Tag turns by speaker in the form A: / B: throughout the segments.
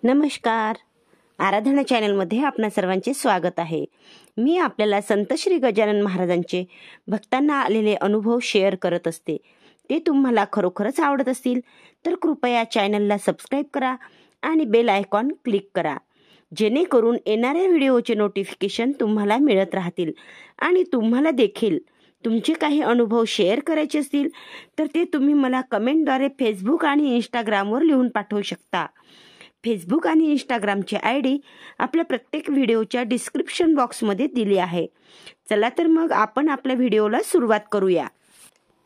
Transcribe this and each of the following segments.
A: नमस्कार. आराधना चॅनलमध्ये आपणा सर्वांचे स्वागत आहे. मी आपल्याला संत श्री गजानन महाराजांचे भक्तांना आलेले अनुभव शेअर करत असते. ते तुम्हाला खरोखरच आवडत असतील तर कृपया चॅनलला सबस्क्राईब करा आणि बेल आयकॉन क्लिक करा, जेणेकरून येणाऱ्या व्हिडिओचे नोटिफिकेशन तुम्हाला मिळत राहतील. आणि तुम्हाला देखील तुमचे काही अनुभव शेअर करायचे असतील तर ते तुम्ही मला कमेंटद्वारे फेसबुक आणि इंस्टाग्रामवर लिहून पाठवू शकता. फेसबुक आणि इंस्टाग्रामची ID आपल्या प्रत्येक व्हिडिओच्या डिस्क्रिप्शन बॉक्समध्ये दिली आहे. चला तर मग आपण आपल्या व्हिडिओला सुरुवात करूया.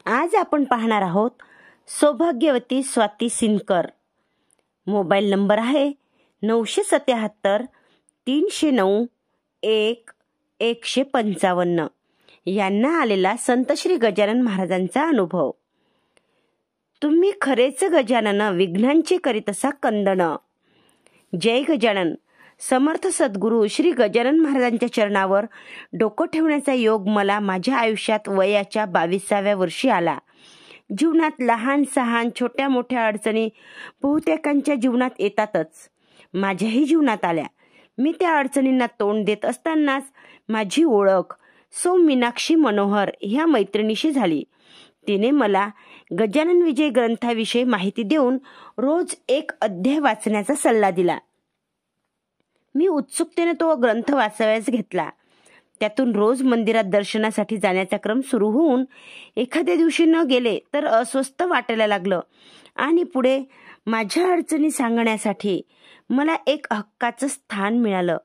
A: आज आपण पाहणार आहोत सौभाग्यवती स्वाती सिनकर. मोबाईल नंबर आहे 977 309 155. यांना आलेला संत श्री गजानन महाराजांचा अनुभव. तुम्ही खरेच गजानन, विघ्नांचे करीतसा कंदन. जय गजानन. समर्थ सद्गुरू श्री गजानन महाराजांच्या चरणावर डोकं ठेवण्याचा योग मला माझ्या आयुष्यात वयाच्या 22व्या वर्षी आला. जीवनात लहान सहान छोट्या मोठ्या अडचणी बहुतेकांच्या जीवनात येतातच. माझ्याही जीवनात आल्या. मी त्या अडचणींना तोंड देत असतानाच माझी ओळख सौ मीनाक्षी मनोहर ह्या मैत्रिणीशी झाली. तिने मला गजानन विजय ग्रंथाविषयी माहिती देऊन रोज एक अध्याय वाचण्याचा सल्ला दिला. मी उत्सुकतेने तो ग्रंथ वाचावयास घेतला. त्यातून रोज मंदिरात दर्शनासाठी जाण्याचा क्रम सुरू होऊन एखाद्या दिवशी न गेले तर अस्वस्थ वाटायला लागलं आणि पुढे माझ्या अडचणी सांगण्यासाठी मला एक हक्काचं स्थान मिळालं.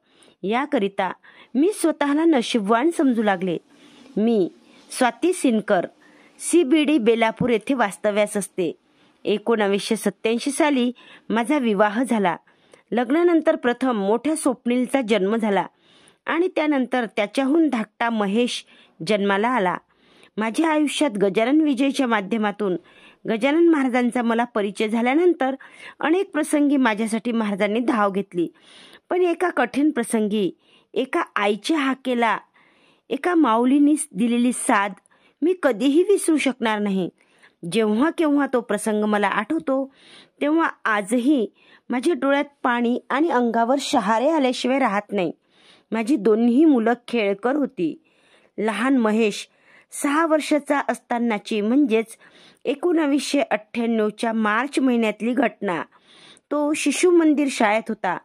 A: याकरिता मी स्वतःला नशीबवान समजू लागले. मी स्वाती सिनकर CBD बेलापूर येथे वास्तव्यास असते. 1987 साली माझा विवाह झाला. लग्नानंतर प्रथम मोठ्या स्वप्नीलचा जन्म झाला आणि त्यानंतर त्याच्याहून धाकटा महेश जन्माला आला. माझ्या आयुष्यात गजानन विजयच्या माध्यमातून गजानन महाराजांचा मला परिचय झाल्यानंतर अनेक प्रसंगी माझ्यासाठी महाराजांनी धाव घेतली. पण एका कठीण प्रसंगी एका आईच्या हाकेला एका माऊलीने दिलेली साथ मी कधीही विसरू शकणार नाही. जेव्हा केव्हा तो प्रसंग मला आठवतो तेव्हा आजही माझ्या डोळ्यात पाणी आणि अंगावर शहारे आल्याशिवाय राहत नाही. माझी दोन्ही मुलं खेळकर होती. लहान महेश 6 वर्षाचा असतानाची म्हणजेच 1998च्या मार्च महिन्यातली घटना. तो शिशु मंदिर शाळेत होता.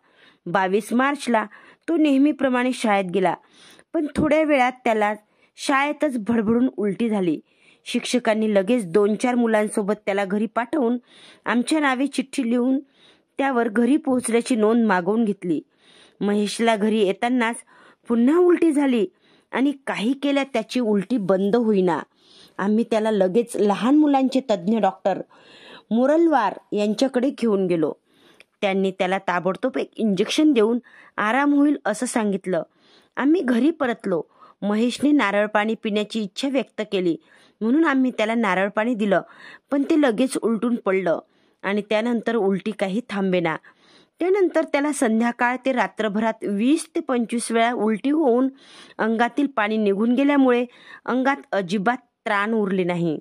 A: 22 मार्चला तो नेहमीप्रमाणे शाळेत गेला, पण थोड्या वेळात त्याला शाळेतच भडभडून उलटी झाली. शिक्षकांनी लगेच 2-4 मुलांसोबत त्याला घरी पाठवून आमच्या नावे चिठ्ठी लिहून त्यावर घरी पोहोचल्याची नोंद मागवून घेतली. महेशला घरी येतानाच पुन्हा उलटी झाली आणि काही केल्या त्याची उलटी बंद होईना. आम्ही त्याला लगेच लहान मुलांचे तज्ज्ञ डॉक्टर मुरलवार यांच्याकडे घेऊन गेलो. त्यांनी त्याला ताबडतोब एक इंजेक्शन देऊन आराम होईल असं सांगितलं. आम्ही घरी परतलो. महेशने नारळ पाणी पिण्याची इच्छा व्यक्त केली म्हणून आम्ही त्याला नारळ पाणी दिलं, पण ते लगेच उलटून पडलं आणि त्यानंतर उलटी काही थांबेना. त्यानंतर त्याला संध्याकाळ ते रात्रभरात 20 ते 25 वेळा उलटी होऊन अंगातील पाणी निघून गेल्यामुळे अंगात अजिबात त्राण उरले नाही.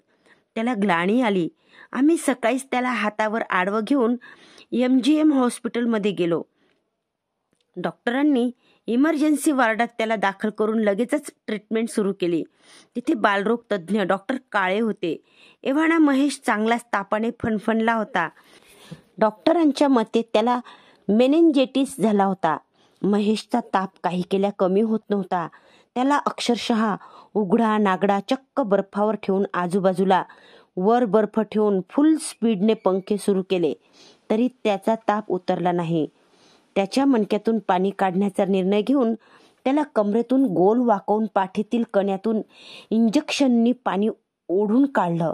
A: त्याला ग्लानी आली. आम्ही सकाळीच त्याला हातावर आडवं घेऊन MGM हॉस्पिटलमध्ये गेलो. डॉक्टरांनी इमर्जन्सी वॉर्डात त्याला दाखल करून लगेचच ट्रीटमेंट सुरू केली. तिथे बालरोग तज्ज्ञ डॉक्टर काळे होते. एव्हाना महेश चांगलाच तापाने फणफणला होता. डॉक्टरांच्या मते त्याला मेनिंजायटिस झाला होता. महेशचा ताप काही केल्या कमी होत नव्हता. त्याला अक्षरशः उघडा नागडा चक्क बर्फावर ठेवून आजूबाजूला वर बर्फ ठेवून फुल स्पीडने पंखे सुरू केले तरी त्याचा ताप उतरला नाही. त्याच्या मणक्यातून पाणी काढण्याचा निर्णय घेऊन त्याला कमरेतून गोल वाकवून पाठीतील कण्यातून इंजेक्शननी पाणी ओढून काढलं.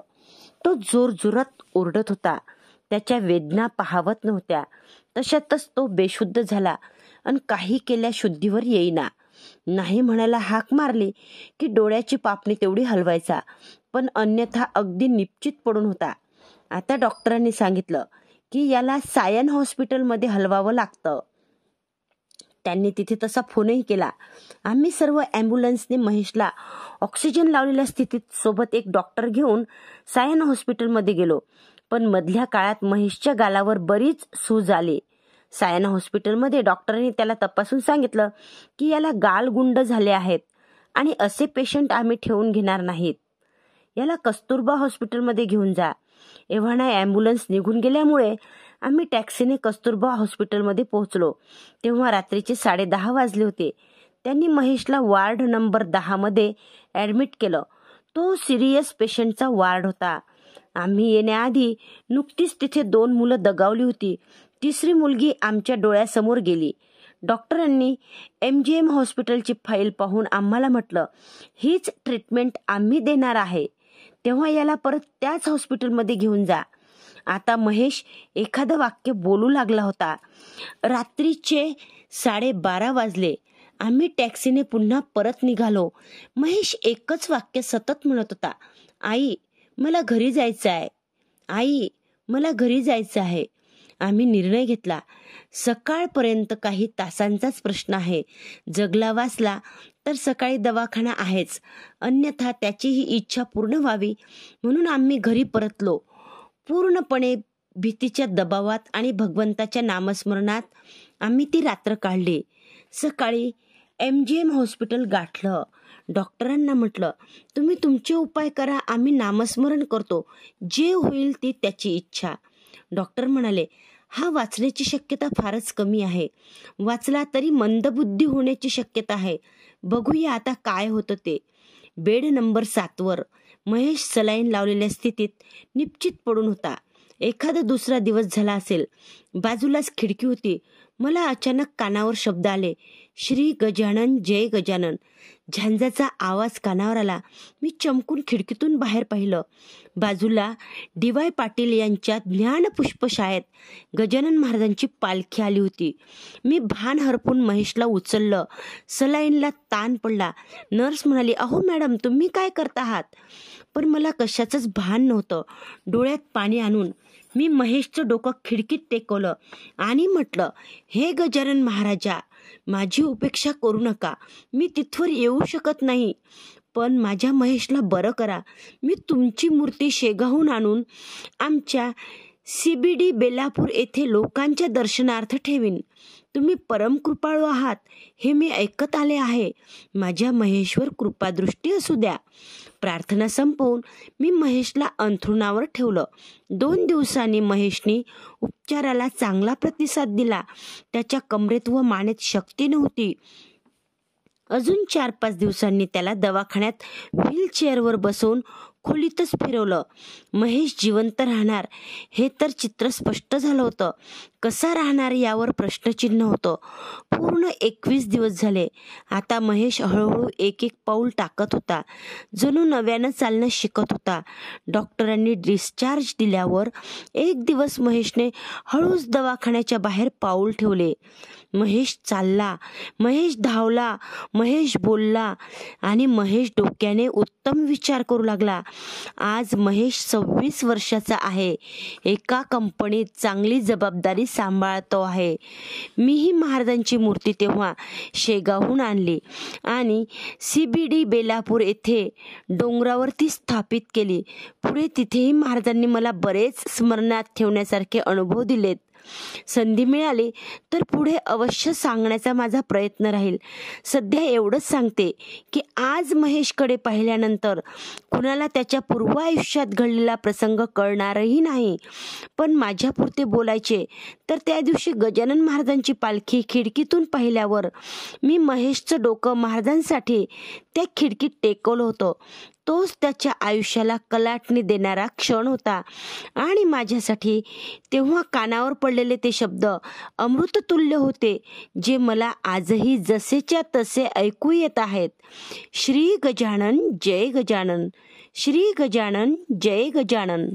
A: तो जोरजोरात ओरडत होता. त्याच्या वेदना पाहावत नव्हत्या. तशातच तो बेशुद्ध झाला आणि काही केल्या शुद्धीवर येईना. नाही म्हणायला हाक मारली की डोळ्याची पापणी तेवढी हलवायचा, पण अन्यथा अगदी निश्चित पडून होता. आता डॉक्टरांनी सांगितलं की याला सायन हॉस्पिटलमध्ये हलवावं लागतं. त्यांनी तिथे तसा फोनही केला. आम्ही सर्व ॲम्ब्युलन्सने महेशला ऑक्सिजन लावलेल्या स्थितीत सोबत एक डॉक्टर घेऊन सायन हॉस्पिटलमध्ये गेलो. पण मधल्या काळात महेशच्या गालावर बरीच सूज आली. सायना हॉस्पिटलमध्ये डॉक्टरांनी त्याला तपासून सांगितलं की याला गालगुंड झाले आहेत आणि असे पेशंट आम्ही ठेवून घेणार नाहीत. याला कस्तुरबा हॉस्पिटलमध्ये घेऊन जा. एव्हाना ॲम्ब्युलन्स निघून गेल्यामुळे आम्ही टॅक्सीने कस्तुरबा हॉस्पिटलमध्ये पोहोचलो. तेव्हा रात्रीचे 10:30 वाजले होते. त्यांनी महेशला वार्ड नंबर 10 मध्ये ॲडमिट केलं. तो सिरियस पेशंटचा वार्ड होता. आम्ही येण्याआधी नुकतीच तिथे 2 मुलं दगावली होती. तिसरी मुलगी आमच्या डोळ्यासमोर गेली. डॉक्टरांनी MGM हॉस्पिटलची फाईल पाहून आम्हाला म्हटलं, हीच ट्रीटमेंट आम्ही देणार आहे. तेव्हा याला परत त्याच हॉस्पिटलमध्ये घेऊन जा. आता महेश एखादं वाक्य बोलू लागला होता. रात्रीचे 12:30 वाजले. आम्ही टॅक्सीने पुन्हा परत निघालो. महेश एकच वाक्य सतत म्हणत होता, आई मला घरी जायचं आहे, आई मला घरी जायचं आहे. आम्ही निर्णय घेतला, सकाळपर्यंत काही तासांचाच प्रश्न आहे. जगला वाचला तर सकाळी दवाखाना आहेच, अन्यथा त्याची ही इच्छा पूर्ण व्हावी म्हणून आम्ही घरी परतलो. पूर्णपणे भीतीच्या दबावात आणि भगवंताच्या नामस्मरणात आम्ही ती रात्र काढली. सकाळी MGM हॉस्पिटल गाठलं. डॉक्टरांना म्हटलं, तुम्ही तुमचे उपाय करा, आम्ही नामस्मरण करतो, जे होईल ती त्याची इच्छा. डॉक्टर म्हणाले, हा वाचण्याची शक्यता फारच कमी आहे. वाचला तरी मंदबुद्धी होण्याची शक्यता आहे. बघूया आता काय होतं ते. बेड नंबर 7 वर महेश सलाईन लावलेल्या स्थितीत निपचित पडून होता. एखादा दुसरा दिवस झाला असेल. बाजूलाच खिडकी होती. मला अचानक कानावर शब्द आले, श्री गजानन जय गजानन. झांजाचा आवाज कानावर आला. मी चमकून खिडकीतून बाहेर पाहिलं. बाजूला DY पाटील यांच्या ज्ञानपुष्पशाळेत गजानन महाराजांची पालखी आली होती. मी भान हरपून महेशला उचललं. सलाईनला ताण पडला. नर्स म्हणाली, अहो मॅडम तुम्ही काय करत आहात? पण मला कशाचंच भान नव्हतं. डोळ्यात पाणी आणून मी महेशचं डोकं खिडकीत टेकवलं आणि म्हटलं, हे गजानन महाराजा, माझी उपेक्षा करू नका. मी तिथवर येऊ शकत नाही, पण माझ्या महेशला बरं करा. मी तुमची मूर्ती शेगावहून आणून आमच्या CBD बेलापूर येथे लोकांच्या दर्शनार्थ ठेवीन. तुम्ही परम कृपाळू आहात हे मी ऐकत आले आहे. माझ्या महेशवर कृपादृष्टी असू द्या. प्रार्थना संपवून मी महेशला अंथरुणावर ठेवलं. 2 दिवसांनी महेशने उपचाराला चांगला प्रतिसाद दिला. त्याच्या कमरेत व मानेत शक्ती नव्हती. अजून 4-5 दिवसांनी त्याला दवाखान्यात व्हीलचेअरवर बसवून खोलीतच फिरवलं. महेश जिवंत राहणार हे तर चित्र स्पष्ट झालं होतं. कसा राहणार यावर प्रश्नचिन्ह होतं. पूर्ण 21 दिवस झाले. आता महेश हळूहळू एक पाऊल टाकत होता. जणू नव्यानं चालणं शिकत होता. डॉक्टरांनी डिस्चार्ज दिल्यावर 1 दिवस महेशने हळूच दवाखान्याच्या बाहेर पाऊल ठेवले. महेश चालला, महेश धावला, महेश बोलला आणि महेश डोक्याने उत्तम विचार करू लागला. आज महेश 26 वर्षाचा आहे. एका कंपनीत चांगली जबाबदारी सांभाळतो आहे. मीही महाराजांची मूर्ती तेव्हा शेगावहून आणली आणि CBD बेलापूर येथे डोंगरावरती स्थापित केली. पुढे तिथेही महाराजांनी मला बरेच स्मरणात ठेवण्यासारखे अनुभव दिलेत. संधी मिळाली तर पुढे अवश्य सांगण्याचा माझा प्रयत्न राहील. सध्या एवढंच सांगते की आज महेशकडे पाहिल्यानंतर कुणाला त्याच्या पूर्व आयुष्यात घडलेला प्रसंग कळणारही नाही. पण माझ्यापुरते बोलायचे तर त्या दिवशी गजानन महाराजांची पालखी खिडकीतून पाहिल्यावर मी महेशचं डोकं महाराजांसाठी त्या खिडकीत टेकवलं होतं. तोच त्याच्या आयुष्याला कलाटणी देणारा क्षण होता आणि माझ्यासाठी तेव्हा कानावर पडलेले ते शब्द अमृततुल्य होते, जे मला आजही जसेच्या तसे ऐकू येत आहेत. श्री गजानन जय गजानन, श्री गजानन जय गजानन.